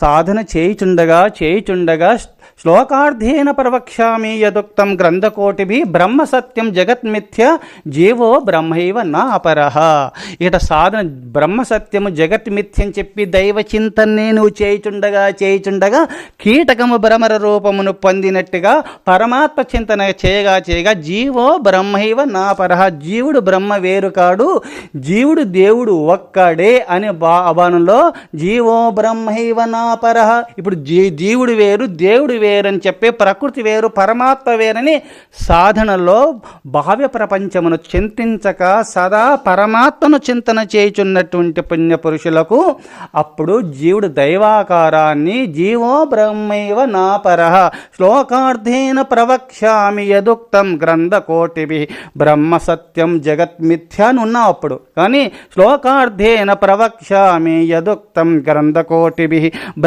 సాధన చేయుచుండగా శ్లోకార్థేన ప్రవక్ష్యామి యదుక్తం గ్రంథకోటిభి బ్రహ్మ సత్యం జగత్మిథ్య GO బ్రహ్మైవ నా అపరః. ఇట సాధన బ్రహ్మ సత్యము జగత్మిథ్యం చెప్పి దైవ చింతనే నువ్వు చేయుచుండగా కీటకము భ్రమర రూపమును పొందినట్టుగా పరమాత్మ చింతన చేయగా జీవో బ్రహ్మైవ నా పరః. జీవుడు బ్రహ్మ వేరు కాడు, జీవుడు దేవుడు ఒక్కడే అనే భావనలో జీవో బ్రహ్మైవ నా పరః. ఇప్పుడు జీవుడు వేరు దేవుడు వేరని చెప్పే ప్రకృతి వేరు పరమాత్మ వేరని సాధనలో భావ్య ప్రపంచమును చింతించక సదా పరమాత్మను చింతన చేయుచున్నటువంటి పుణ్యపురుషులకు అప్పుడు జీవుడు దైవాకారాన్ని జీవో బ్రహ్మైవ నా పరః శ్లోకార్థేన ప్రవక్ష్యామి యదుక్తం గ్రంథకోటిభి బ్రహ్మ సత్యం జగత్మిథ్య అని ఉన్నావు అప్పుడు. కానీ శ్లోకార్థేన ప్రవక్ష్యామి యదుక్తం గ్రంథకోటిభి